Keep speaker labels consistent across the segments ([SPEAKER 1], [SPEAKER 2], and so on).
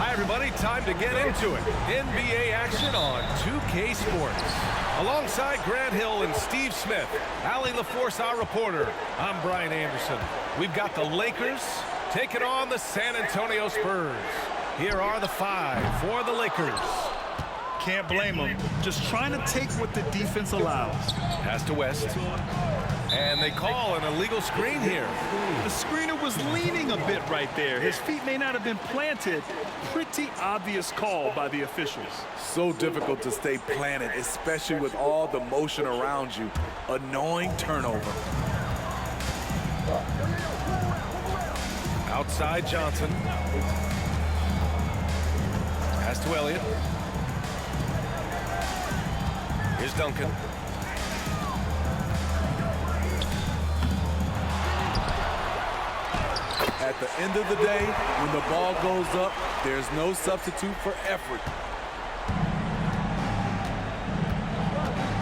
[SPEAKER 1] Hi, everybody. Time to get into it. NBA action on 2K Sports. Alongside Grant Hill and Steve Smith, Allie LaForce, our reporter. I'm Brian Anderson. We've got the Lakers taking on the San Antonio Spurs. Here are the five for the Lakers.
[SPEAKER 2] Can't blame them. Just trying to take what the defense allows.
[SPEAKER 1] Pass to West. And they call an illegal screen here.
[SPEAKER 2] The screener was leaning a bit right there. His feet may not have been planted. Pretty obvious call by the officials.
[SPEAKER 3] So difficult to stay planted, especially with all the motion around you. Annoying turnover.
[SPEAKER 1] Outside Johnson. Pass to Elliott. Here's Duncan.
[SPEAKER 3] At the end of the day, when the ball goes up, there's no substitute for effort.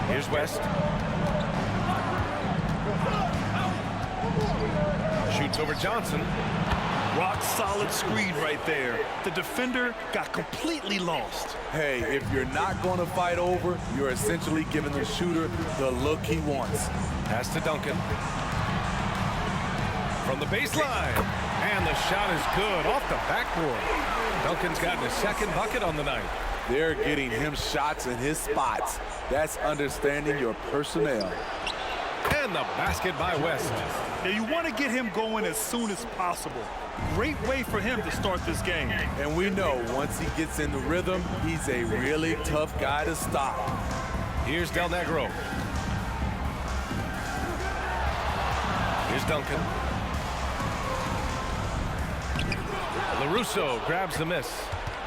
[SPEAKER 1] Here's West. Shoots over Johnson.
[SPEAKER 2] Rock solid screen right there. The defender got completely lost.
[SPEAKER 3] Hey, if you're not going to fight over, you're essentially giving the shooter the look he wants.
[SPEAKER 1] Pass to Duncan. From the baseline. And the shot is good off the backboard. Duncan's gotten his second bucket on the night.
[SPEAKER 3] They're getting him shots in his spots. That's understanding your personnel.
[SPEAKER 1] And the basket by West.
[SPEAKER 2] Now you want to get him going as soon as possible. Great way for him to start this game.
[SPEAKER 3] And we know once he gets in the rhythm, he's a really tough guy to stop.
[SPEAKER 1] Here's Del Negro. Here's Duncan. LaRusso grabs the miss.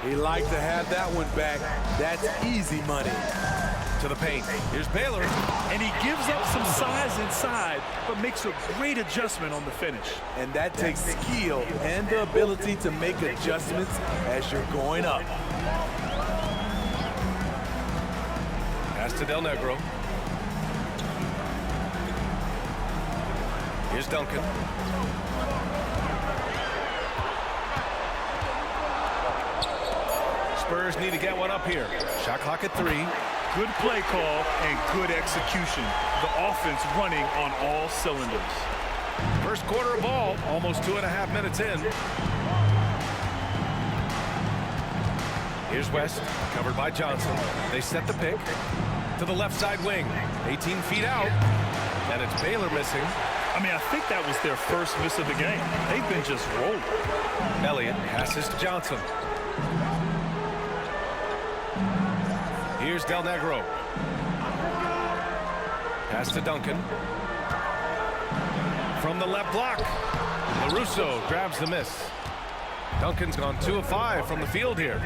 [SPEAKER 3] He liked to have that one back. That's easy money.
[SPEAKER 1] To the paint. Here's Baylor.
[SPEAKER 2] And he gives up some size inside, but makes a great adjustment on the finish.
[SPEAKER 3] And that takes skill and the ability to make adjustments as you're going up.
[SPEAKER 1] Pass to Del Negro. Here's Duncan. Spurs need to get one up here. Shot clock at 3.
[SPEAKER 2] Good play call and good execution. The offense running on all cylinders.
[SPEAKER 1] First quarter of ball, almost 2.5 minutes in. Here's West, covered by Johnson. They set the pick to the left side wing. 18 feet out, and it's Baylor missing.
[SPEAKER 2] I mean, I think that was their first miss of the game. They've been just rolling.
[SPEAKER 1] Elliott passes to Johnson. Here's Del Negro. Pass to Duncan. From the left block, LaRusso grabs the miss. Duncan's gone 2 of 5 from the field here.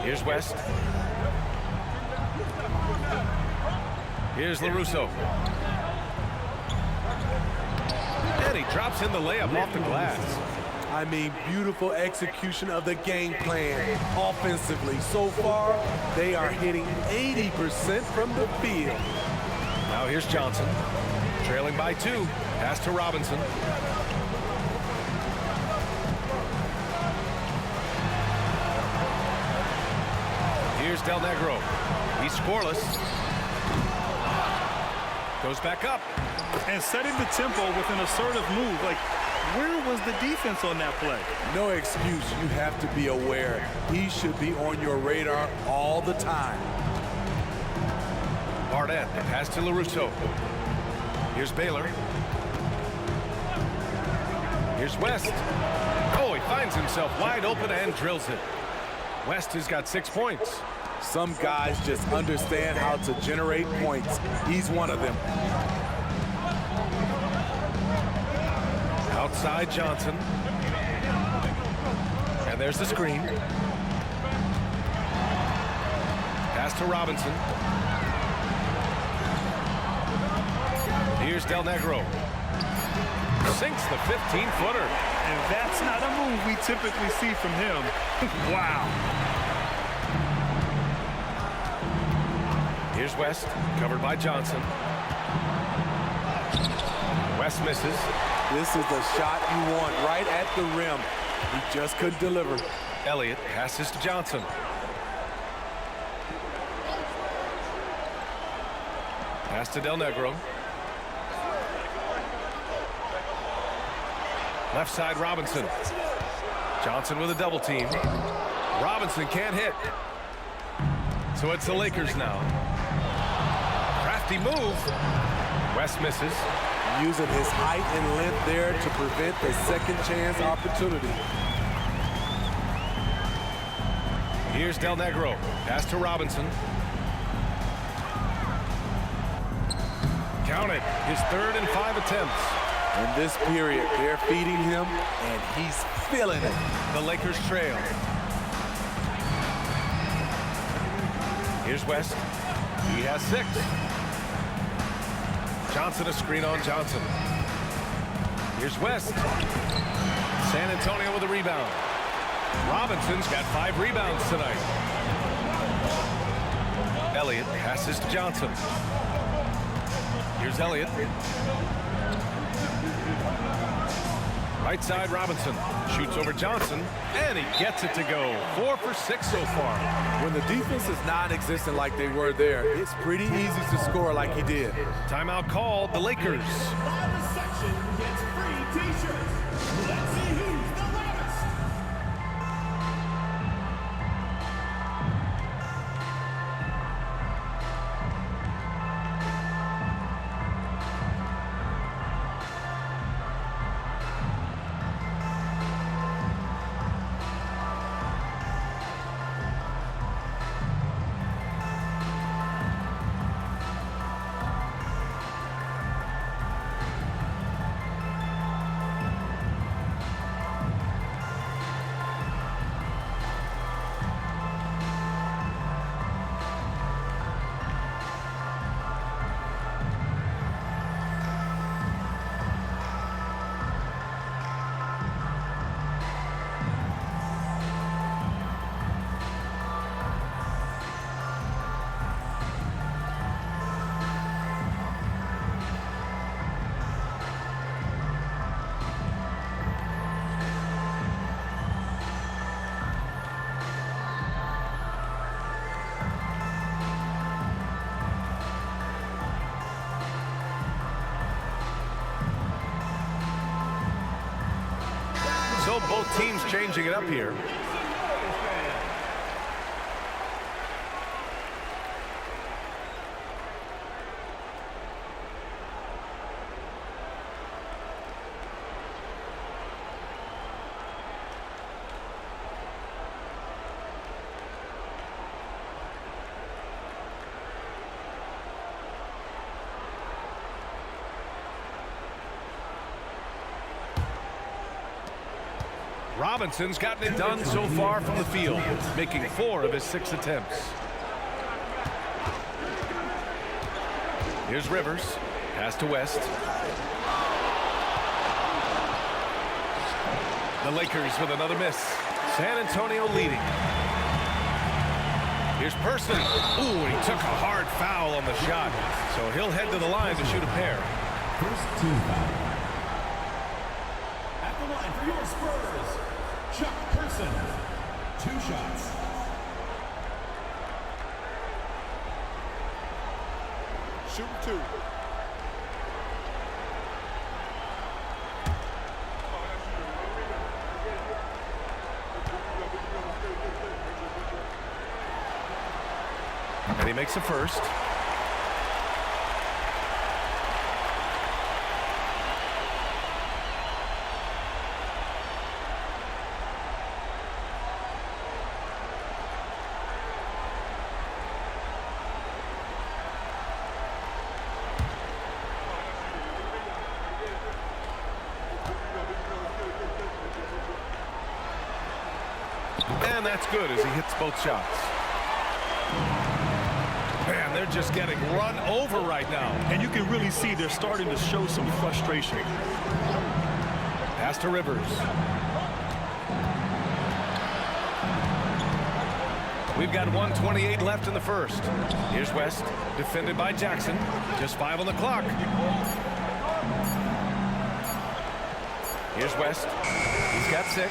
[SPEAKER 1] Here's West. Here's LaRusso. And he drops in the layup off the glass.
[SPEAKER 3] I mean, beautiful execution of the game plan offensively. So far, they are hitting 80% from the field.
[SPEAKER 1] Now here's Johnson, trailing by 2. Pass to Robinson. Here's Del Negro. He's scoreless. Goes back up.
[SPEAKER 2] And setting the tempo with an assertive move. Like, where was the defense on that play?
[SPEAKER 3] No excuse. You have to be aware. He should be on your radar all the time.
[SPEAKER 1] Barnett, pass to LaRusso. Here's Baylor. Here's West. Oh, he finds himself wide open and drills it. West has got 6 points.
[SPEAKER 3] Some guys just understand how to generate points. He's one of them.
[SPEAKER 1] Outside Johnson. And there's the screen. Pass to Robinson. Here's Del Negro. Sinks the 15-footer.
[SPEAKER 2] And that's not a move we typically see from him. Wow.
[SPEAKER 1] Here's West, covered by Johnson. West misses.
[SPEAKER 3] This is the shot you want right at the rim. He just couldn't deliver.
[SPEAKER 1] Elliott passes to Johnson. Pass to Del Negro. Left side, Robinson. Johnson with a double team. Robinson can't hit. So it's the Lakers now. Crafty move. West misses.
[SPEAKER 3] Using his height and length there to prevent the second chance opportunity.
[SPEAKER 1] Here's Del Negro. Pass to Robinson. Count it. His 3rd and 5 attempts.
[SPEAKER 3] In this period, they're feeding him, and he's feeling it.
[SPEAKER 1] The Lakers trail. Here's West. He has 6. Johnson a screen on Johnson. Here's West. San Antonio with a rebound. Robinson's got 5 rebounds tonight. Elliott passes to Johnson. Here's Elliott. Right side, Robinson shoots over Johnson, and he gets it to go. 4 for 6 so far.
[SPEAKER 3] When the defense is non-existent like they were there, it's pretty easy to score like he did.
[SPEAKER 1] Timeout called, the Lakers.
[SPEAKER 4] Section gets free t-shirts. Let's see who's the loudest.
[SPEAKER 1] So both teams changing it up here. Robinson's gotten it done so far from the field, making 4 of his 6 attempts. Here's Rivers. Pass to West. The Lakers with another miss. San Antonio leading. Here's Person. Ooh, he took a hard foul on the shot. So he'll head to the line to shoot a pair.
[SPEAKER 4] First team foul. At the line for your Spurs, Chuck Person. 2 shots.
[SPEAKER 2] Shoot 2.
[SPEAKER 1] And he makes the first. And that's good as he hits both shots. Man, they're just getting run over right now.
[SPEAKER 2] And you can really see they're starting to show some frustration.
[SPEAKER 1] Pass to Rivers. We've got 1:28 left in the first. Here's West, defended by Jackson. Just 5 on the clock. Here's West. He's got 6.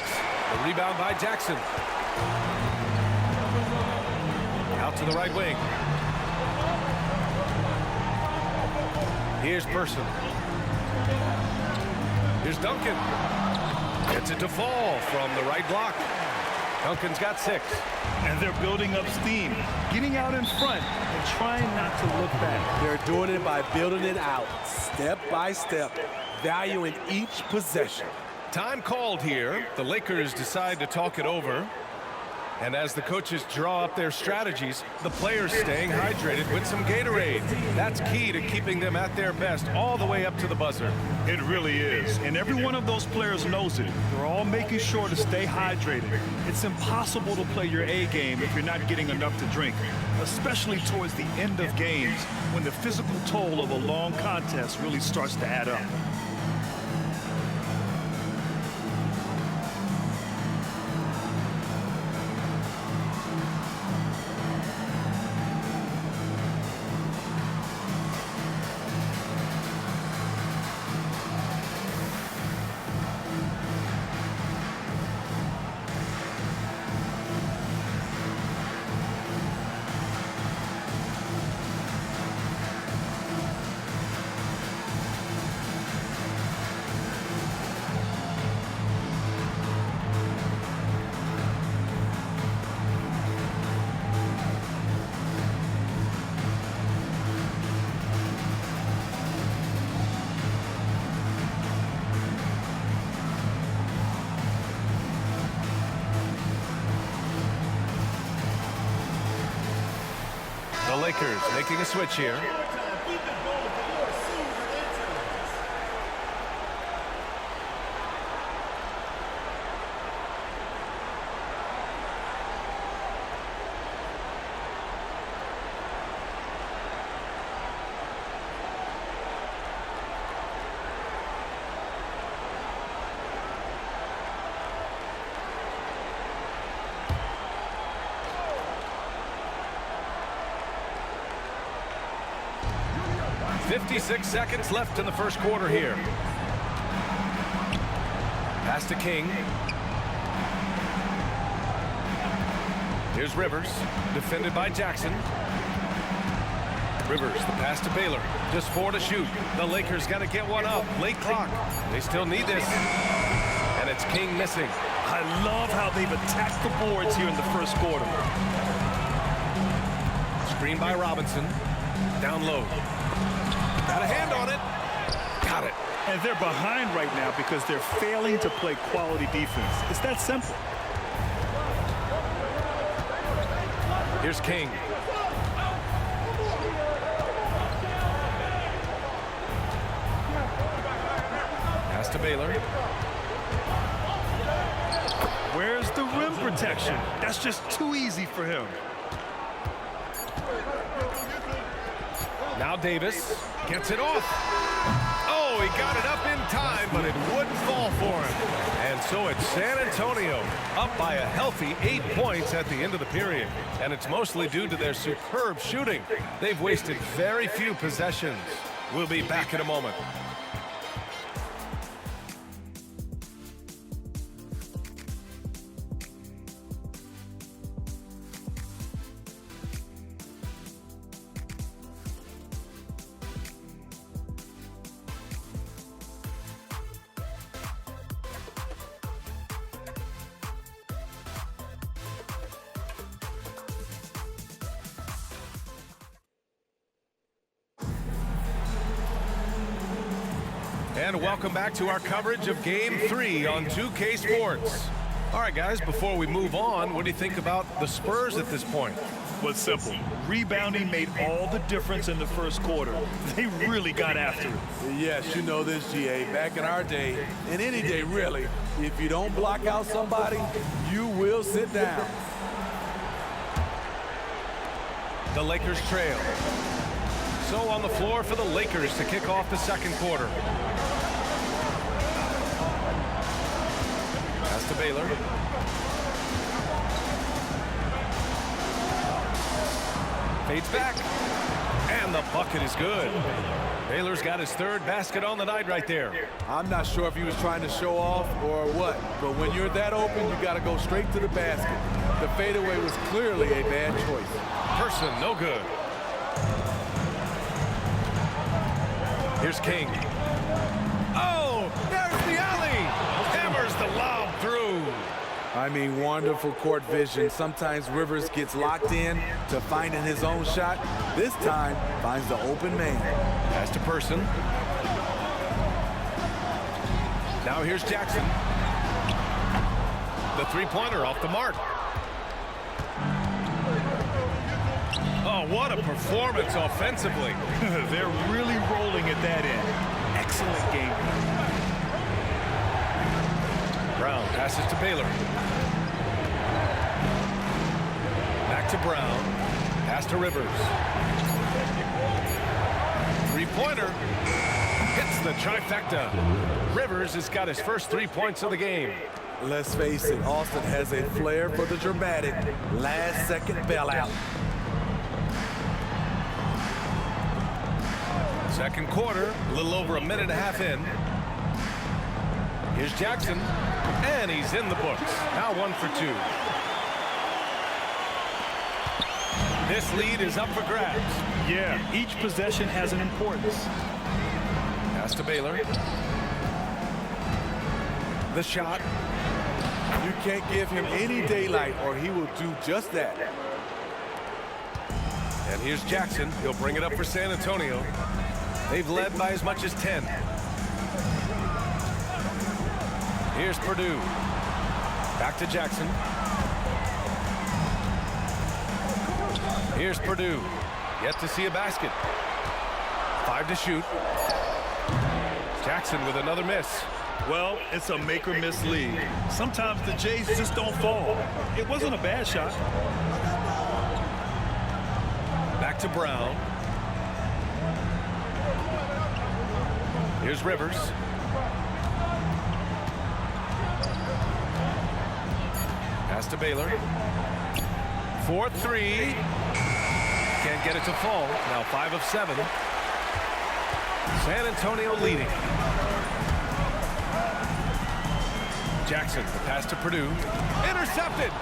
[SPEAKER 1] The rebound by Jackson. Out to the right wing. Here's Person. Here's Duncan. Gets it to fall from the right block. Duncan's got 6.
[SPEAKER 2] And they're building up steam, getting out in front and trying not to look back.
[SPEAKER 3] They're doing it by building it out, step by step, valuing each possession.
[SPEAKER 1] Time called here. The Lakers decide to talk it over. And as the coaches draw up their strategies, the players staying hydrated with some Gatorade. That's key to keeping them at their best all the way up to the buzzer.
[SPEAKER 2] It really is. And every one of those players knows it. They're all making sure to stay hydrated. It's impossible to play your A game if you're not getting enough to drink, especially towards the end of games when the physical toll of a long contest really starts to add up.
[SPEAKER 1] The Lakers making a switch here. .56 seconds left in the first quarter here. Pass to King. Here's Rivers, defended by Jackson. Rivers, the pass to Baylor. Just 4 to shoot. The Lakers got to get one up. Late clock. They still need this. And it's King missing.
[SPEAKER 2] I love how they've attacked the boards here in the first quarter.
[SPEAKER 1] Screen by Robinson. Down low. Got a hand on it. Got it.
[SPEAKER 2] And they're behind right now because they're failing to play quality defense. It's that simple.
[SPEAKER 1] Here's King. Pass to Baylor.
[SPEAKER 2] Where's the rim protection? That's just too easy for him.
[SPEAKER 1] Now Davis gets it off. Oh, he got it up in time, but it wouldn't fall for him. And so it's San Antonio up by a healthy 8 points at the end of the period. And it's mostly due to their superb shooting. They've wasted very few possessions. We'll be back in a moment. And welcome back to our coverage of Game 3 on 2K Sports. All right, guys, before we move on, what do you think about the Spurs at this point?
[SPEAKER 2] Well, it's simple. Rebounding made all the difference in the first quarter. They really got after it.
[SPEAKER 3] Yes, you know this, GA. Back in our day, and any day really, if you don't block out somebody, you will sit down.
[SPEAKER 1] The Lakers trail. So on the floor for the Lakers to kick off the second quarter. Pass to Baylor. Fades back. And the bucket is good. Baylor's got his third basket on the night right there.
[SPEAKER 3] I'm not sure if he was trying to show off or what, but when you're that open, you got to go straight to the basket. The fadeaway was clearly a bad choice.
[SPEAKER 1] Person, no good. Here's King. Oh, there's the alley. Hammers the lob through.
[SPEAKER 3] I mean, wonderful court vision. Sometimes Rivers gets locked in to finding his own shot. This time, finds the open man.
[SPEAKER 1] Pass to Person. Now here's Jackson. The three-pointer off the mark. Oh, what a performance offensively.
[SPEAKER 2] They're really rolling at that end. Excellent game.
[SPEAKER 1] Brown passes to Baylor. Back to Brown. Pass to Rivers. Three-pointer. Hits the trifecta. Rivers has got his first 3 points of the game.
[SPEAKER 3] Let's face it, Austin has a flair for the dramatic last-second bailout.
[SPEAKER 1] Second quarter, a little over a minute and a half in. Here's Jackson, and he's in the books. Now 1 for 2. This lead is up for grabs.
[SPEAKER 2] Yeah, each possession has an importance.
[SPEAKER 1] Pass to Baylor. The shot.
[SPEAKER 3] You can't give him any daylight or he will do just that.
[SPEAKER 1] And here's Jackson. He'll bring it up for San Antonio. They've led by as much as 10. Here's Purdue. Back to Jackson. Here's Purdue. Yet to see a basket. 5 to shoot. Jackson with another miss.
[SPEAKER 2] Well, it's a make-or-miss lead. Sometimes the Jays just don't fall. It wasn't a bad shot.
[SPEAKER 1] Back to Brown. Here's Rivers. Pass to Baylor. 4-3. Can't get it to fall. Now 5 of 7. San Antonio leading. Jackson, the pass to Purdue. Intercepted.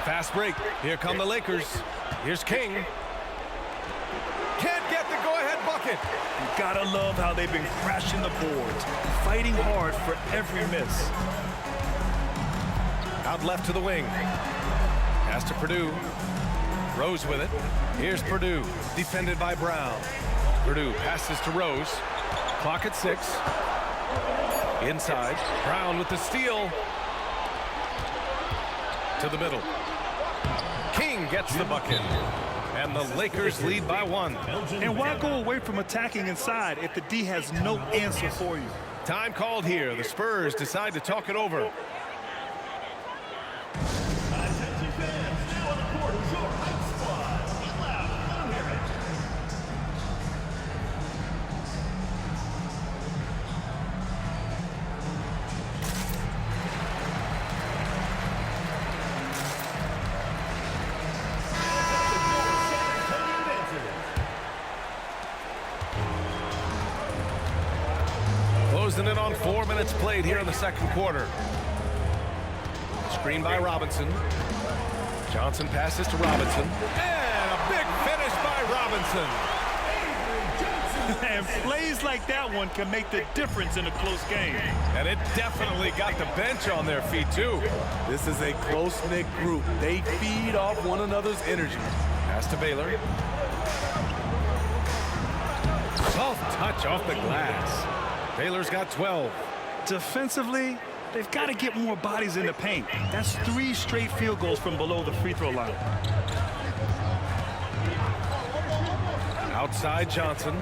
[SPEAKER 1] Fast break. Here come the Lakers. Here's King. Can't get the go-ahead bucket.
[SPEAKER 2] You gotta love how they've been crashing the boards, fighting hard for every miss.
[SPEAKER 1] Out left to the wing. Pass to Purdue. Rose with it. Here's Purdue. Defended by Brown. Purdue passes to Rose. Clock at 6. Inside. Brown with the steal. To the middle. King gets the bucket. And the Lakers lead by 1.
[SPEAKER 2] And why go away from attacking inside if the D has no answer for you?
[SPEAKER 1] Time called here. The Spurs decide to talk it over.
[SPEAKER 4] Attention fans, now on the court is your hype squad. Get loud, let 'em hear it.
[SPEAKER 1] Closing in on 4 minutes played here in the second quarter. Screen by Robinson. Johnson passes to Robinson. And a big finish by Robinson.
[SPEAKER 2] And plays like that one can make the difference in a close game.
[SPEAKER 1] And it definitely got the bench on their feet, too.
[SPEAKER 3] This is a close-knit group. They feed off one another's energy.
[SPEAKER 1] Pass to Baylor. Soft touch off the glass. Baylor's got 12.
[SPEAKER 2] Defensively, they've got to get more bodies in the paint. That's 3 straight field goals from below the free throw line.
[SPEAKER 1] Outside Johnson.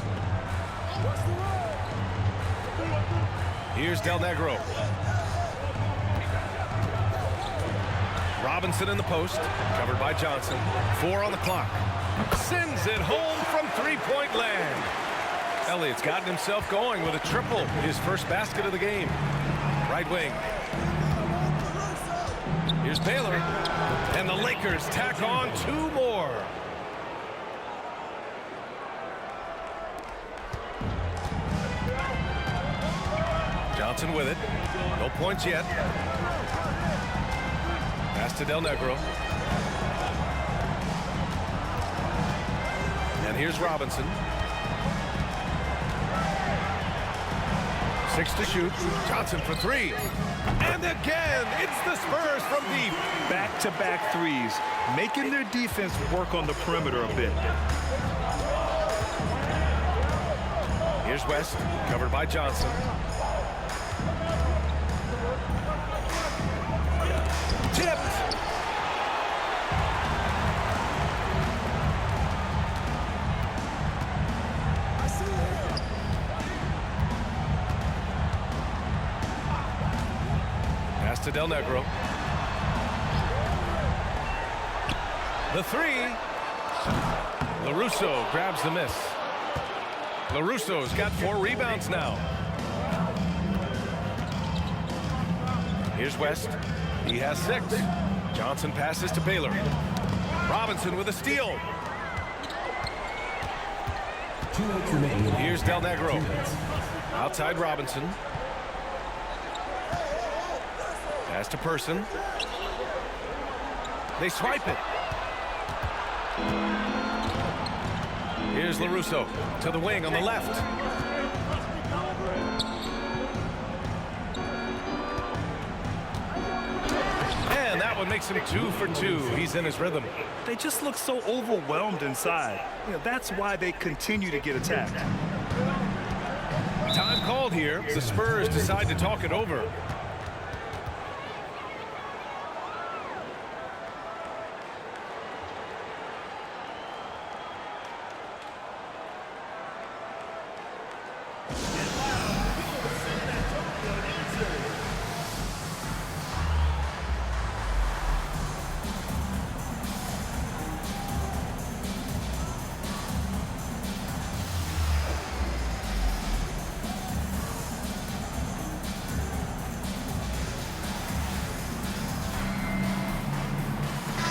[SPEAKER 1] Here's Del Negro. Robinson in the post. Covered by Johnson. 4 on the clock. Sends it home from three-point land. Elliott's gotten himself going with a triple. His first basket of the game. Right wing. Here's Baylor. And the Lakers tack on 2 more. Johnson with it. No points yet. Pass to Del Negro. And here's Robinson. 6 to shoot. Johnson for 3. And again, it's the Spurs from deep.
[SPEAKER 2] Back-to-back threes, making their defense work on the perimeter a bit.
[SPEAKER 1] Here's West, covered by Johnson. Tipped. Pass to Del Negro. The 3. LaRusso grabs the miss. LaRusso's got 4 rebounds now. Here's West. He has 6. Johnson passes to Baylor. Robinson with a steal. Here's Del Negro. Outside Robinson. Pass to Person. They swipe it. Here's LaRusso to the wing on the left. And that one makes him 2 for 2. He's in his rhythm.
[SPEAKER 2] They just look so overwhelmed inside. That's why they continue to get attacked.
[SPEAKER 1] Time called here. The Spurs decide to talk it over.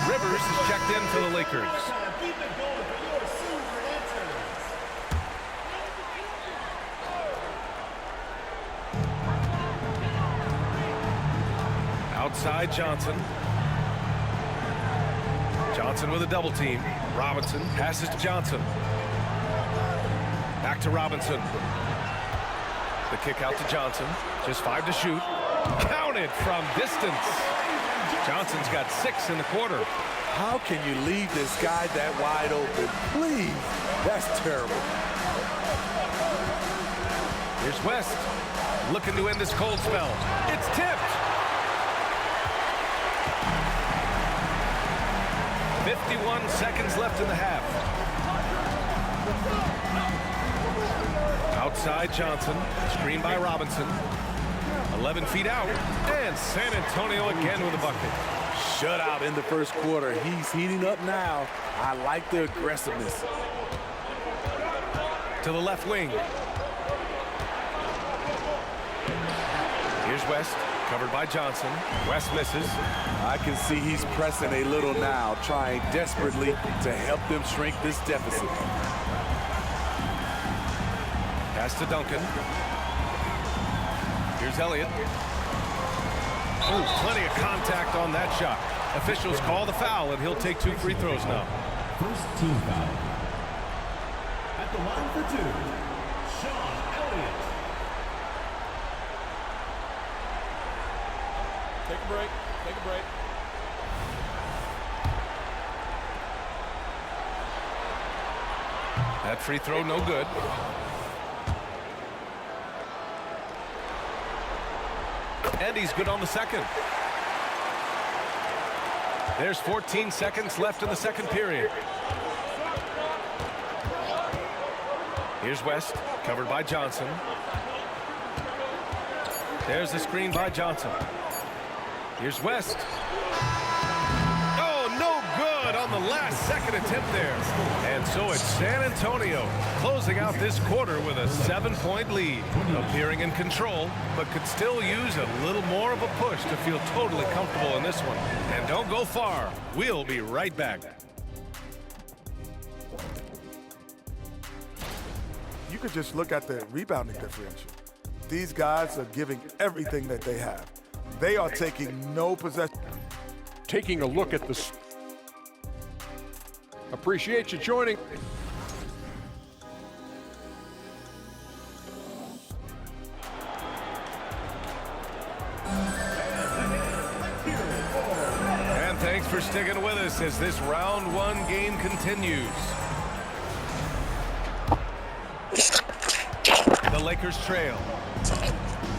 [SPEAKER 1] Rivers is checked in for the Lakers.
[SPEAKER 4] Keep it going for your Silver Lanterns.
[SPEAKER 1] Outside Johnson. Johnson with a double team. Robinson passes to Johnson. Back to Robinson. The kick out to Johnson. Just 5 to shoot. Counted from distance. Johnson's got 6 in the quarter.
[SPEAKER 3] How can you leave this guy that wide open? Please. That's terrible.
[SPEAKER 1] Here's West. Looking to end this cold spell. It's tipped. 51 seconds left in the half. Outside Johnson. Screen by Robinson. 11 feet out. And San Antonio again with a bucket.
[SPEAKER 3] Shutout in the first quarter. He's heating up now. I like the aggressiveness.
[SPEAKER 1] To the left wing. Here's West. Covered by Johnson. West misses.
[SPEAKER 3] I can see he's pressing a little now, trying desperately to help them shrink this deficit.
[SPEAKER 1] Pass to Duncan. Here's Elliott. Oh, plenty of contact on that shot. Officials call the foul, and he'll take 2 free throws now.
[SPEAKER 4] First team foul. At the line for 2, Sean Elliott.
[SPEAKER 5] Take a break. Take a break.
[SPEAKER 1] That free throw no good. And he's good on the second. There's 14 seconds left in the second period. Here's West, covered by Johnson. There's the screen by Johnson. Here's West. Oh, no good on the last second attempt there. And so it's San Antonio closing out this quarter with a 7-point lead. Appearing in control, but could still use a little more of a push to feel totally comfortable in this one. And don't go far. We'll be right back.
[SPEAKER 6] You could just look at the rebounding differential. these guys are giving everything that they have. They are taking no possession.
[SPEAKER 7] Taking a look at this. Appreciate you joining.
[SPEAKER 1] And thanks for sticking with us as this round one game continues. The Lakers trail.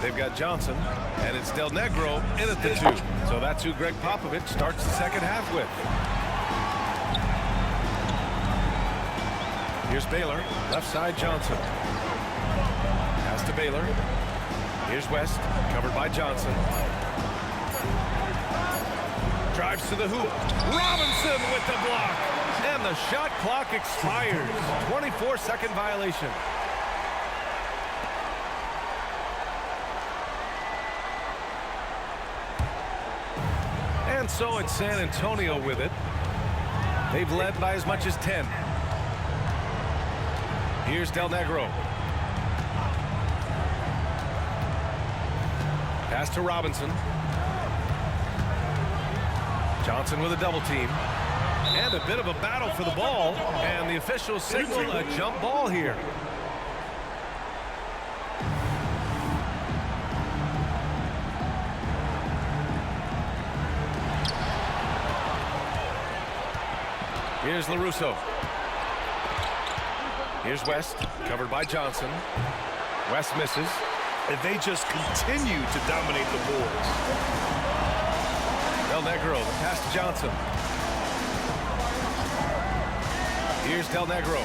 [SPEAKER 1] They've got Johnson, and it's Del Negro in at the 2. So that's who Greg Popovich starts the second half with. Here's Baylor, left side Johnson. Pass to Baylor. Here's West, covered by Johnson. Drives to the hoop. Robinson with the block. And the shot clock expires. 24-second violation. And so it's San Antonio with it. They've led by as much as 10. Here's Del Negro. Pass to Robinson. Johnson with a double team. And a bit of a battle for the ball. And the officials signal a jump ball here. Here's LaRusso. Here's West, covered by Johnson. West misses.
[SPEAKER 2] And they just continue to dominate the boards.
[SPEAKER 1] Del Negro, the pass to Johnson. Here's Del Negro.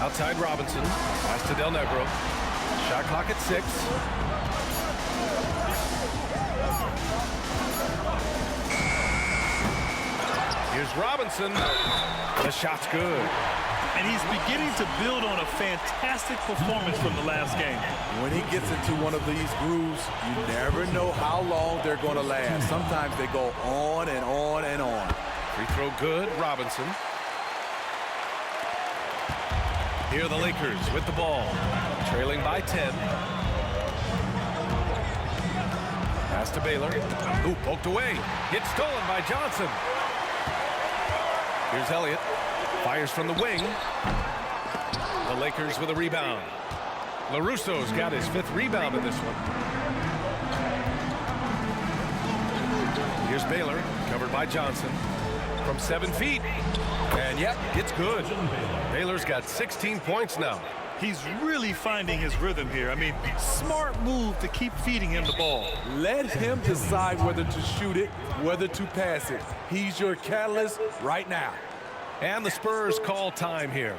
[SPEAKER 1] Outside Robinson. Pass to Del Negro. Shot clock at 6. Here's Robinson. The shot's good.
[SPEAKER 2] And he's beginning to build on a fantastic performance from the last game.
[SPEAKER 3] When he gets into one of these grooves, you never know how long they're going to last. Sometimes they go on and on and on.
[SPEAKER 1] Free throw good, Robinson. Here are the Lakers with the ball, trailing by 10. Pass to Baylor. Ooh, poked away. Gets stolen by Johnson. Here's Elliott. Fires from the wing. The Lakers with a rebound. LaRusso's got his 5th rebound in this one. Here's Baylor, covered by Johnson. From 7 feet. And yep, it's good. Baylor's got 16 points now.
[SPEAKER 2] He's really finding his rhythm here. I mean, smart move to keep feeding him the ball.
[SPEAKER 3] Let him decide whether to shoot it, whether to pass it. He's your catalyst right now.
[SPEAKER 1] And the Spurs call time here.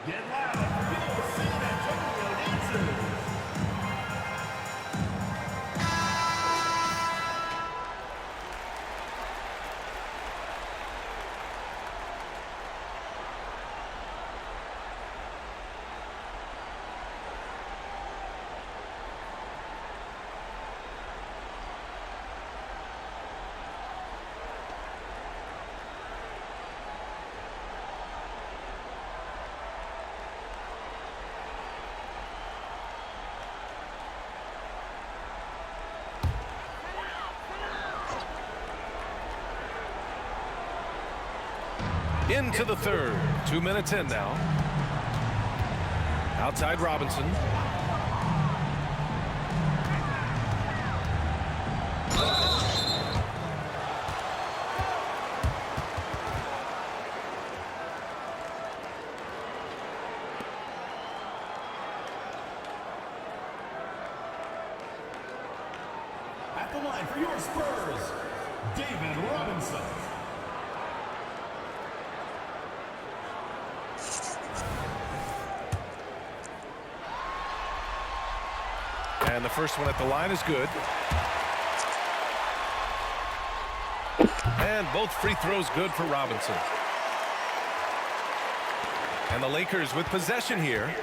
[SPEAKER 4] Get loud for your San Antonio dancers.
[SPEAKER 1] Into the third. 2 minutes in now. Outside Robinson.
[SPEAKER 4] At the line for your Spurs, David Robinson.
[SPEAKER 1] And the first one at the line is good. And both free throws good for Robinson. And the Lakers with possession here.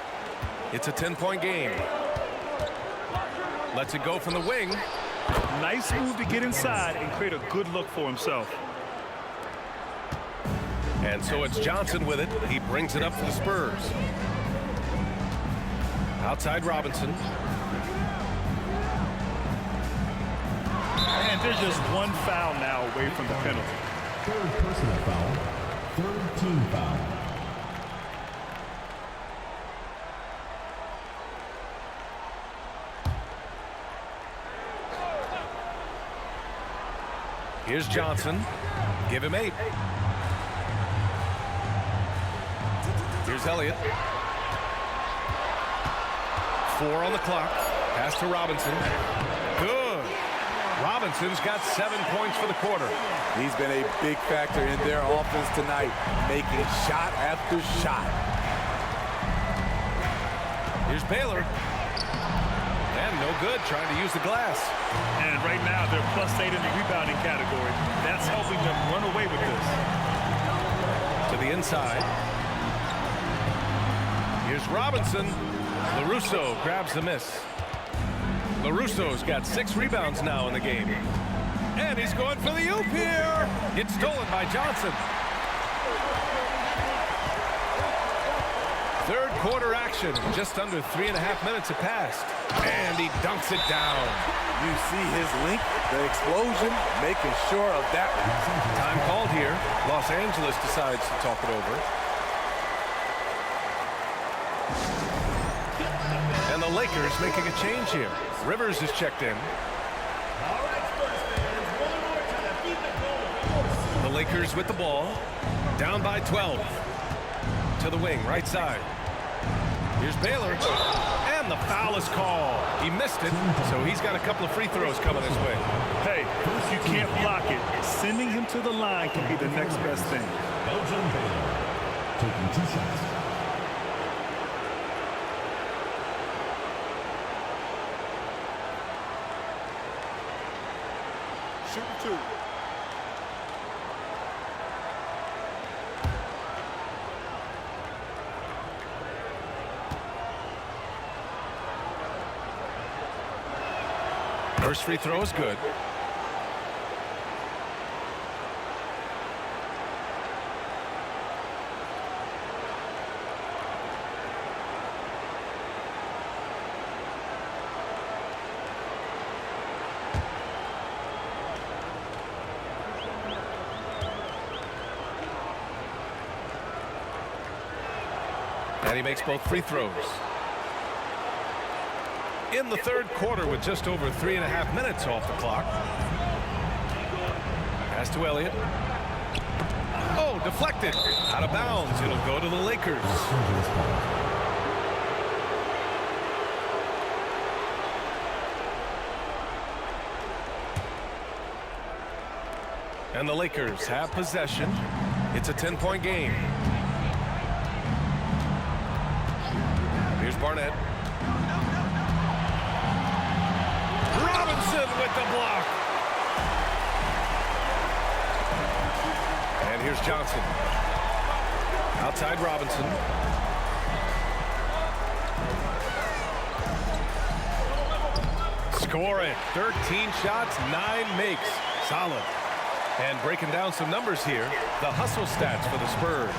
[SPEAKER 1] It's a 10-point game. Lets it go from the wing.
[SPEAKER 2] Nice move to get inside and create a good look for himself.
[SPEAKER 1] And so it's Johnson with it. He brings it up for the Spurs. Outside Robinson.
[SPEAKER 2] And there's just one foul now away from the penalty.
[SPEAKER 4] Third personal foul. Third team foul.
[SPEAKER 1] Here's Johnson. Give him 8. Here's Elliott. 4 on the clock. Pass to Robinson. Good. Robinson's got 7 points for the quarter.
[SPEAKER 3] He's been a big factor in their offense tonight, making shot after shot.
[SPEAKER 1] Here's Baylor. And no good, trying to use the glass.
[SPEAKER 2] And right now they're +8 in the rebounding category. That's helping them run away with this.
[SPEAKER 1] To the inside. Here's Robinson. LaRusso grabs the miss. LaRusso's got 6 rebounds now in the game. And he's going for the oop here. It's stolen by Johnson. Third quarter action. Just under 3.5 minutes have passed. And he dunks it down.
[SPEAKER 3] You see his link, the explosion, making sure of that one.
[SPEAKER 1] Time called here. Los Angeles decides to talk it over. And the Lakers making a change here. Rivers is checked in.
[SPEAKER 4] All right, Spurs fans, one more to defeat the goal.
[SPEAKER 1] The Lakers with the ball. Down by 12. To the wing, right side. Here's Baylor. And the foul is called. He missed it, so he's got a couple of free throws coming his way.
[SPEAKER 2] Hey, if you can't block it, sending him to the line can be the next best thing.
[SPEAKER 4] Belgian Baylor taking 2 shots.
[SPEAKER 7] Shooting 2.
[SPEAKER 1] First free throw is good. And he makes both free throws. In the third quarter with just over 3.5 minutes off the clock. Pass to Elliott. Oh, deflected. Out of bounds. It'll go to the Lakers. And the Lakers have possession. It's a 10-point game. Here's Barnett. Robinson with the block. And here's Johnson. Outside Robinson. Score it. 13 shots, 9 makes. Solid. And breaking down some numbers here, the hustle stats for the Spurs.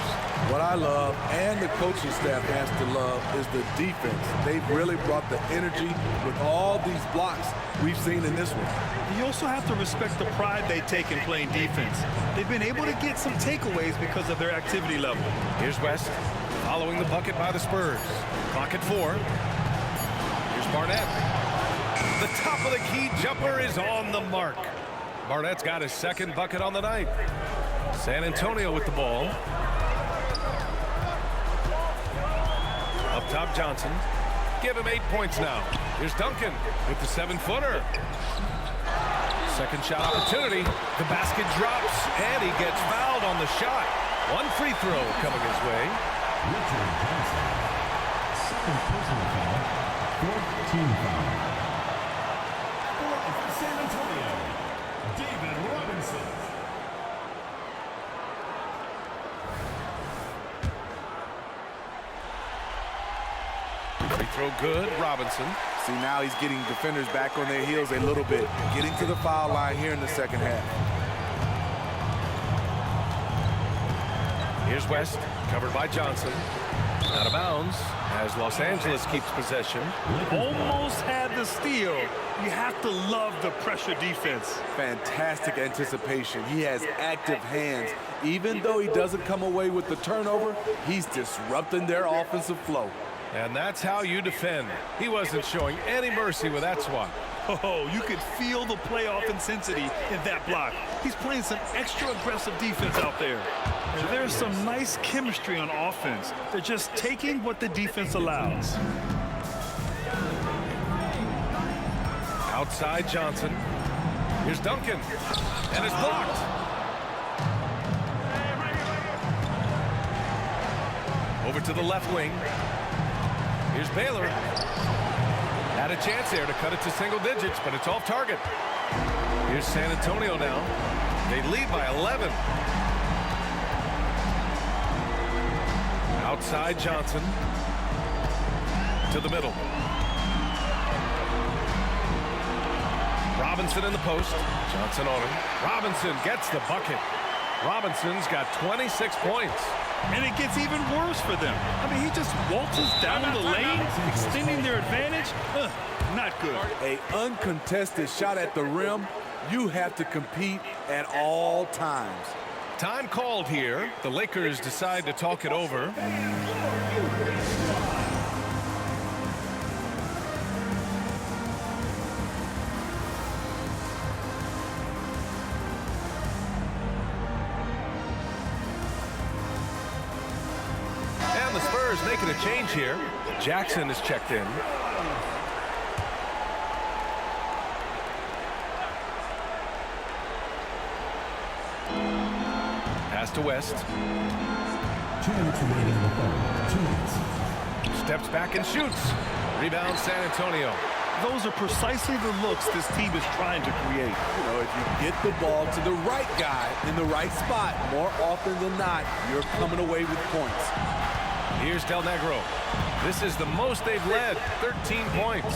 [SPEAKER 3] What I love, and the coaching staff has to love, is the defense. They've really brought the energy with all these blocks we've seen in this one.
[SPEAKER 2] You also have to respect the pride they take in playing defense. They've been able to get some takeaways because of their activity level.
[SPEAKER 1] Here's West following the bucket by the Spurs. Clock at 4. Here's Barnett. The top of the key jumper is on the mark. Barnett's got his second bucket on the night. San Antonio with the ball. Up top, Johnson. Give him 8 points now. Here's Duncan with the 7-footer. Second shot opportunity. The basket drops, and he gets fouled on the shot. One free throw coming his way.
[SPEAKER 4] Richard Johnson. Second personal foul. Fourth team foul. For San Antonio, David Robinson.
[SPEAKER 1] Free throw good, Robinson.
[SPEAKER 6] See, now he's getting defenders back on their heels a little bit, getting to the foul line here in the second half.
[SPEAKER 1] Here's West, covered by Johnson. Out of bounds as Los Angeles keeps possession.
[SPEAKER 2] Almost had the steal. You have to love the pressure defense.
[SPEAKER 3] Fantastic anticipation. He has active hands. Even though he doesn't come away with the turnover, he's disrupting their offensive flow.
[SPEAKER 1] And that's how you defend. He wasn't showing any mercy with that swat.
[SPEAKER 2] Oh, you could feel the playoff intensity in that block. He's playing some extra aggressive defense out there. And there's some nice chemistry on offense. They're just taking what the defense allows.
[SPEAKER 1] Outside Johnson. Here's Duncan. And it's blocked. Over to the left wing. Here's Baylor. Had a chance there to cut it to single digits, but it's off target. Here's San Antonio now. They lead by 11. Outside Johnson. To the middle. Robinson in the post. Johnson on him. Robinson gets the bucket. Robinson's got 26 points.
[SPEAKER 2] And it gets even worse for them. I mean, he just waltzes down the lane, extending their advantage. Not good.
[SPEAKER 3] An uncontested shot at the rim. You have to compete at all times.
[SPEAKER 1] Time called here. The Lakers decide to talk it over. And the Spurs making a change here. Jackson is checked in. Pass to West.
[SPEAKER 4] 2 minutes remaining in the third. 2 minutes.
[SPEAKER 1] Steps back and shoots. Rebound San Antonio.
[SPEAKER 2] Those are precisely the looks this team is trying to create.
[SPEAKER 3] You know, if you get the ball to the right guy in the right spot, more often than not, you're coming away with points.
[SPEAKER 1] Here's Del Negro. This is the most they've led, 13 points.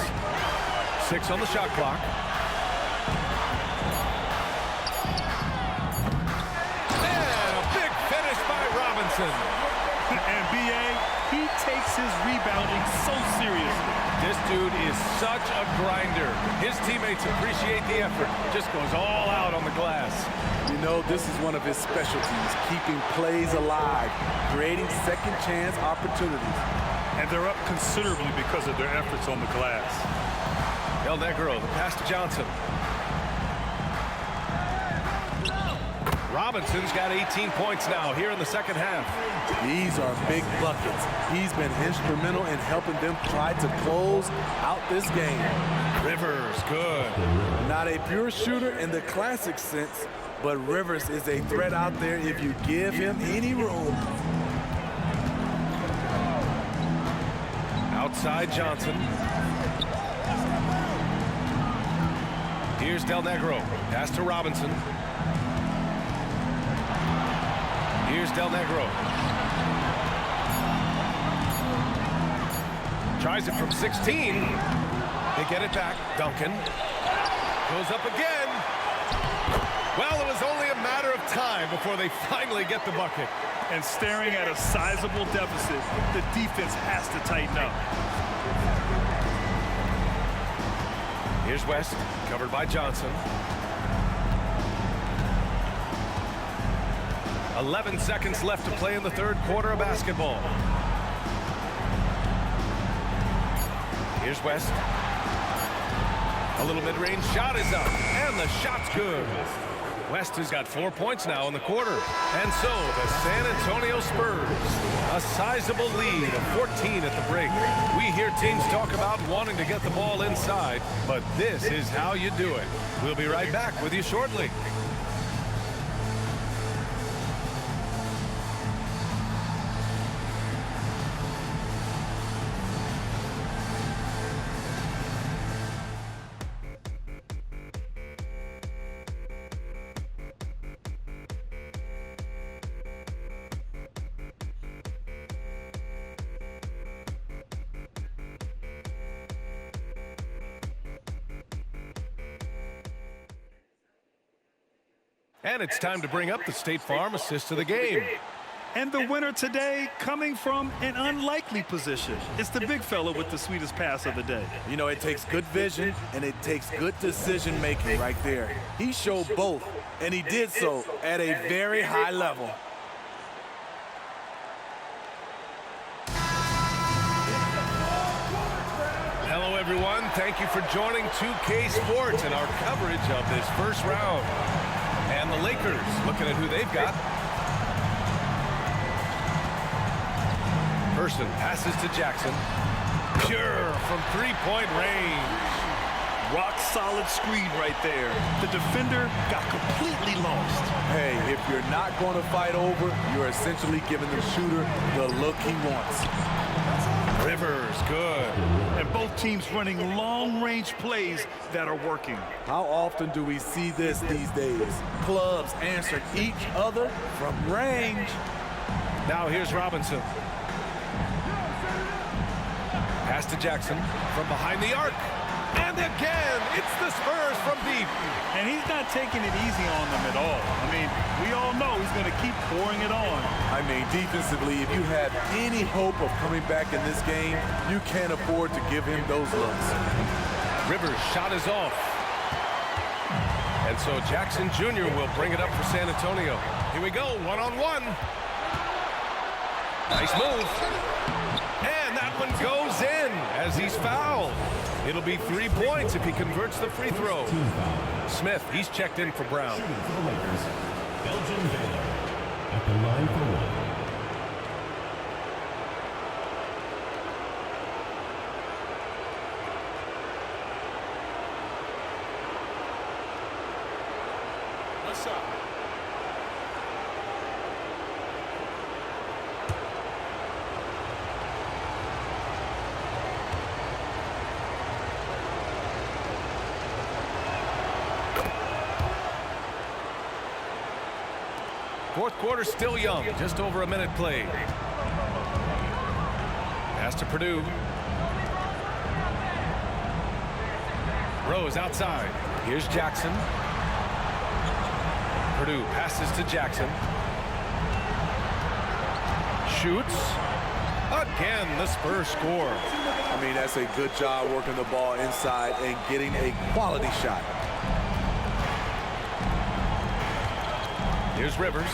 [SPEAKER 1] 6 on the shot clock. And a big finish by Robinson.
[SPEAKER 2] And B.A., he takes his rebounding so seriously.
[SPEAKER 1] This dude is such a grinder. His teammates appreciate the effort. Just goes all out on the glass.
[SPEAKER 3] You know, this is one of his specialties, keeping plays alive, creating second chance opportunities.
[SPEAKER 2] And they're up considerably because of their efforts on the glass.
[SPEAKER 1] Del Negro, the pass to Johnson. Robinson's got 18 points now here in the second half.
[SPEAKER 3] These are big buckets. He's been instrumental in helping them try to close out this game.
[SPEAKER 1] Rivers, good.
[SPEAKER 3] Not a pure shooter in the classic sense, but Rivers is a threat out there if you give him any room.
[SPEAKER 1] Outside Johnson. Here's Del Negro. Pass to Robinson. Here's Del Negro. Tries it from 16. They get it back. Duncan goes up again. Well, it was only a matter time before they finally get the bucket.
[SPEAKER 2] And staring at a sizable deficit, the defense has to tighten up.
[SPEAKER 1] Here's West, covered by Johnson. 11 seconds left to play in the third quarter of basketball. Here's West. A little mid-range shot is up, and the shot's good. West has got 4 points now in the quarter. And so the San Antonio Spurs, a sizable lead of 14 at the break. We hear teams talk about wanting to get the ball inside, but this is how you do it. We'll be right back with you shortly. And it's time to bring up the State Farm assist of the game.
[SPEAKER 2] And the winner today coming from an unlikely position. It's the big fella with the sweetest pass of the day.
[SPEAKER 6] You know, it takes good vision and it takes good decision making right there. He showed both, and he did so at a very high level.
[SPEAKER 1] Hello, everyone. Thank you for joining 2K Sports and our coverage of this first round. And the Lakers looking at who they've got. Person passes to Jackson. Pure from three-point range.
[SPEAKER 2] Rock solid screen right there. The defender got completely lost.
[SPEAKER 6] Hey, if you're not going to fight over, you're essentially giving the shooter the look he wants.
[SPEAKER 1] Rivers, good.
[SPEAKER 2] And both teams running long-range plays that are working.
[SPEAKER 6] How often do we see this these days? Clubs answering each other from range.
[SPEAKER 1] Now here's Robinson. Pass to Jackson from behind the arc. And again, it's the Spurs from deep.
[SPEAKER 2] And he's not taking it easy on them at all. I mean, we all know he's going to keep pouring it on.
[SPEAKER 6] I mean, defensively, if you have any hope of coming back in this game, you can't afford to give him those looks.
[SPEAKER 1] Rivers' shot is off. And so Jackson Jr. will bring it up for San Antonio. Here we go, one-on-one. Nice move. And that one goes in as he's fouled. It'll be 3 points if he converts the free throw. Smith, he's checked in for Brown.
[SPEAKER 4] Belgian Baylor at the line for one.
[SPEAKER 1] Fourth quarter still young, just over a minute played. Pass to Purdue. Rose outside. Here's Jackson. Purdue passes to Jackson. Shoots. Again, the Spurs score.
[SPEAKER 6] I mean, that's a good job working the ball inside and getting a quality shot.
[SPEAKER 1] Here's Rivers.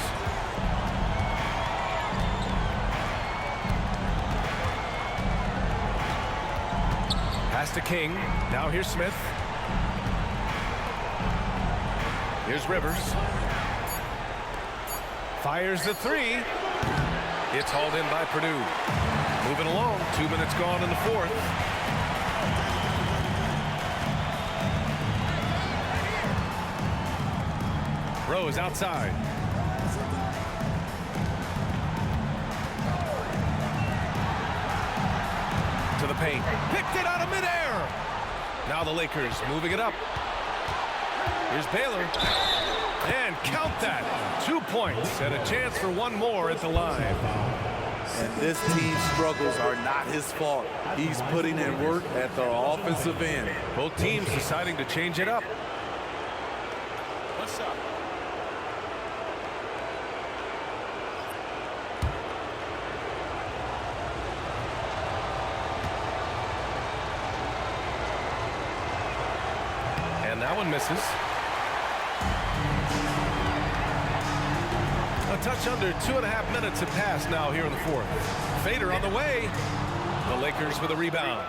[SPEAKER 1] Pass to King. Now here's Smith. Here's Rivers. Fires the three. It's hauled in by Purdue. Moving along. 2 minutes gone in the fourth. Rose outside. To the paint. Picked it out of midair. Now the Lakers moving it up. Here's Baylor. And count that. 2 points and a chance for one more at the line.
[SPEAKER 6] And this team's struggles are not his fault. He's putting in work at the offensive end.
[SPEAKER 1] Both teams deciding to change it up. that one misses. A touch under 2.5 minutes have passed now here in the fourth. Fader on the way. The Lakers with a rebound.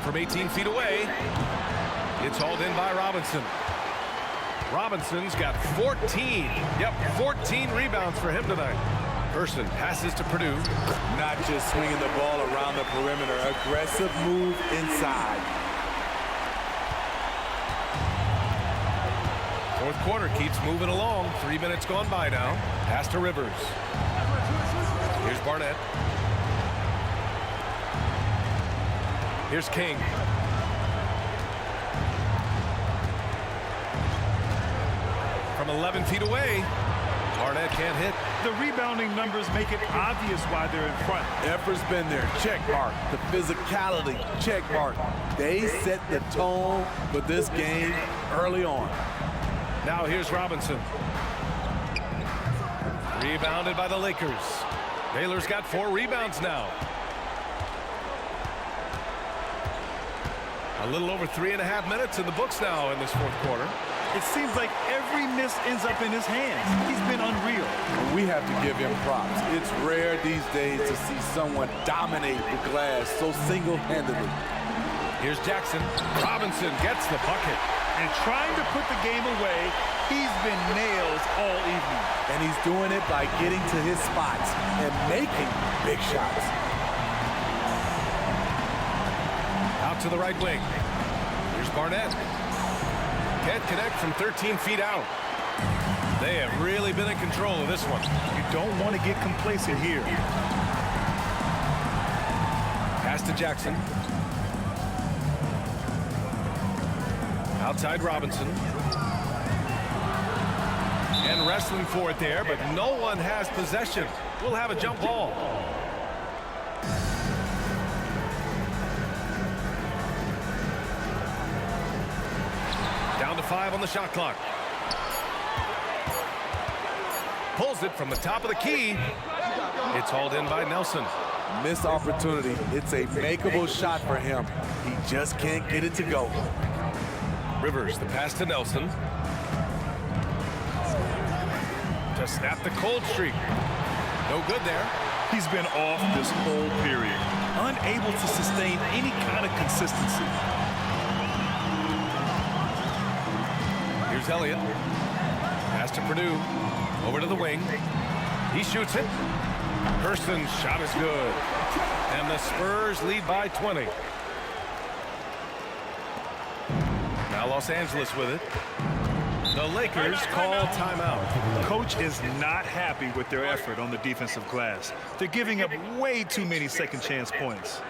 [SPEAKER 1] From 18 feet away, it's hauled in by Robinson. Robinson's got 14. Yep, 14 rebounds for him tonight. Person passes to Purdue.
[SPEAKER 6] Not just swinging the ball around the perimeter. Aggressive move inside.
[SPEAKER 1] Fourth quarter keeps moving along. 3 minutes gone by now. Pass to Rivers. Here's Barnett. Here's King. From 11 feet away, Barnett can't hit.
[SPEAKER 2] The rebounding numbers make it obvious why they're in front.
[SPEAKER 6] Effort's been there. Check mark. The physicality. Check mark. They set the tone for this game early on.
[SPEAKER 1] Now here's Robinson. Rebounded by the Lakers. Baylor's got 4 rebounds now. A little over 3.5 minutes in the books now in this fourth quarter.
[SPEAKER 2] It seems like every miss ends up in his hands. He's been unreal.
[SPEAKER 6] We have to give him props. It's rare these days to see someone dominate the glass so single-handedly.
[SPEAKER 1] Here's Jackson. Robinson gets the bucket.
[SPEAKER 2] And trying to put the game away, he's been nails all evening.
[SPEAKER 6] And he's doing it by getting to his spots and making big shots.
[SPEAKER 1] Out to the right wing. Here's Barnett. Can't connect from 13 feet out. They have really been in control of this one.
[SPEAKER 2] You don't want to get complacent here.
[SPEAKER 1] Pass to Jackson. Outside Robinson. And wrestling for it there, but no one has possession. We'll have a jump ball. Down to 5 on the shot clock. Pulls it from the top of the key. It's hauled in by Nelson.
[SPEAKER 6] Missed opportunity. It's a makeable shot for him. He just can't get it to go.
[SPEAKER 1] Rivers, the pass to Nelson. To snap the cold streak. No good there.
[SPEAKER 2] He's been off this whole period. Unable to sustain any kind of consistency.
[SPEAKER 1] Here's Elliott. Pass to Purdue. Over to the wing. He shoots it. Person's shot is good. And the Spurs lead by 20. Now Los Angeles with it. The Lakers call timeout.
[SPEAKER 2] Coach is not happy with their effort on the defensive glass. They're giving up way too many second chance points.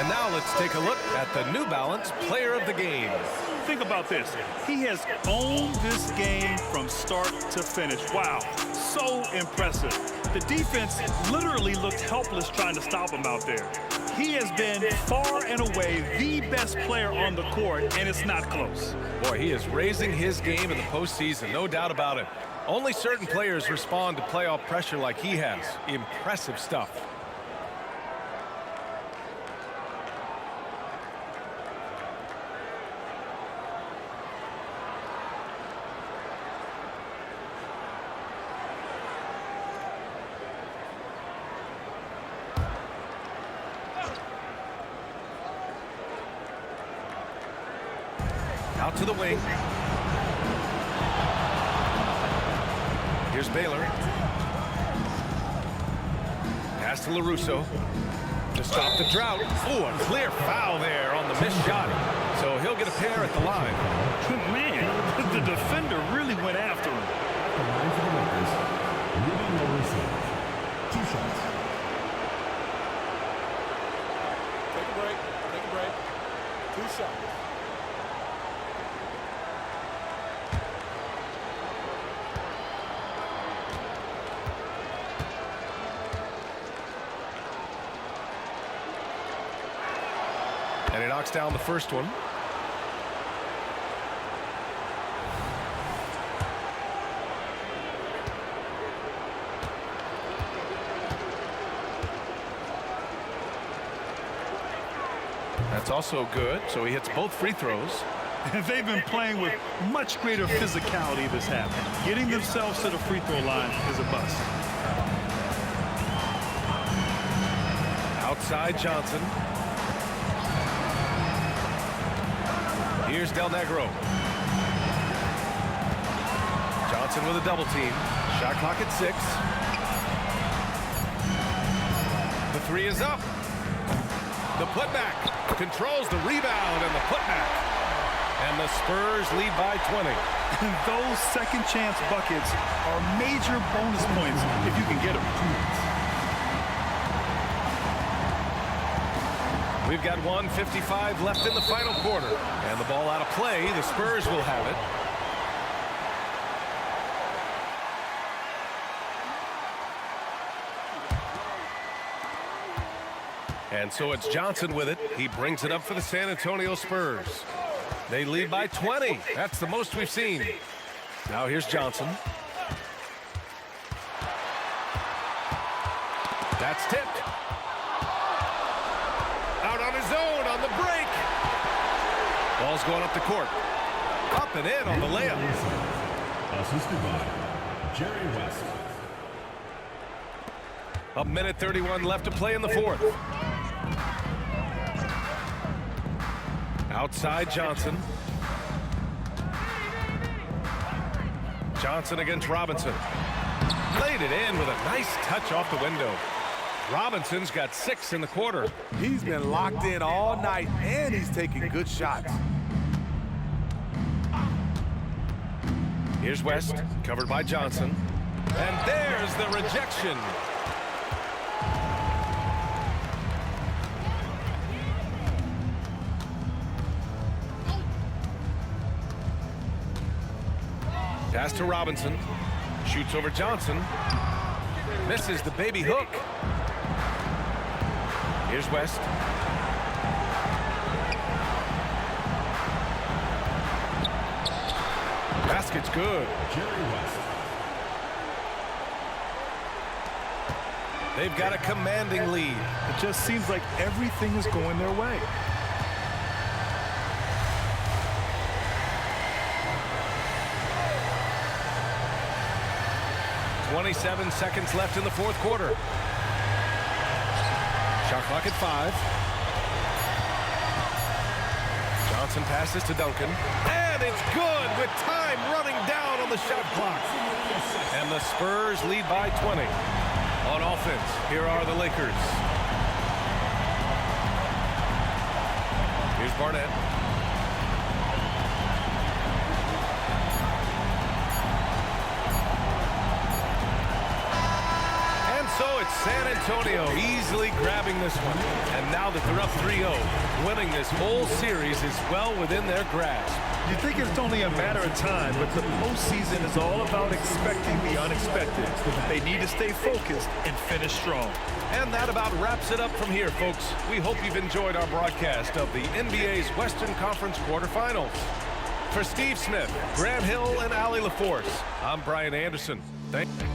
[SPEAKER 1] And now let's take a look at the New Balance Player of the Game.
[SPEAKER 2] Think about this. He has owned this game from start to finish. Wow, so impressive. The defense literally looked helpless trying to stop him out there. He has been far and away the best player on the court, and it's not close.
[SPEAKER 1] Boy, he is raising his game in the postseason, no doubt about it. Only certain players respond to playoff pressure like he has. Impressive stuff. Out to the wing. Here's Baylor. Pass to LaRusso to stop the drought. Oh, a clear foul there on the missed shot. So he'll get a pair at the line.
[SPEAKER 2] Man, the defender really went after him.
[SPEAKER 4] The line for the Lakers, LaRusso. 2 shots.
[SPEAKER 5] Take a break. Take a break. 2 shots.
[SPEAKER 1] And he knocks down the first one. That's also good, so he hits both free throws.
[SPEAKER 2] And they've been playing with much greater physicality this half. Getting themselves to the free throw line is a bust.
[SPEAKER 1] Outside Johnson. Here's Del Negro. Johnson with a double team. Shot clock at 6. The 3 is up. The putback controls the rebound and the putback. And the Spurs lead by 20.
[SPEAKER 2] Those second chance buckets are major bonus points if you can get them.
[SPEAKER 1] We've got 1:55 left in the final quarter. And the ball out of play. The Spurs will have it. And so it's Johnson with it. He brings it up for the San Antonio Spurs. They lead by 20. That's the most we've seen. Now here's Johnson. That's tipped. Out on his own on the break. Ball's going up the court. Up and in on the layup.
[SPEAKER 4] Assisted by Jerry West.
[SPEAKER 1] A minute 31 left to play in the fourth. Outside Johnson. Johnson against Robinson. Laid it in with a nice touch off the window. Robinson's got 6 in the quarter.
[SPEAKER 6] He's been locked in all night, and he's taking good shots.
[SPEAKER 1] Here's West, covered by Johnson. And there's the rejection. Pass to Robinson. Shoots over Johnson. Misses the baby hook. Here's West. Basket's good.
[SPEAKER 4] Jerry West.
[SPEAKER 1] They've got a commanding lead.
[SPEAKER 2] It just seems like everything is going their way.
[SPEAKER 1] .27 seconds left in the fourth quarter. Shot clock at 5. Johnson passes to Duncan. And it's good with time running down on the shot clock. And the Spurs lead by 20. On offense, here are the Lakers. Here's Barnett. So it's San Antonio easily grabbing this one. And now that they're up 3-0, winning this whole series is well within their grasp.
[SPEAKER 2] You think it's only a matter of time, but the postseason is all about expecting the unexpected. They need to stay focused and finish strong.
[SPEAKER 1] And that about wraps it up from here, folks. We hope you've enjoyed our broadcast of the NBA's Western Conference quarterfinals. For Steve Smith, Grant Hill, and Allie LaForce, I'm Brian Anderson. Thank you.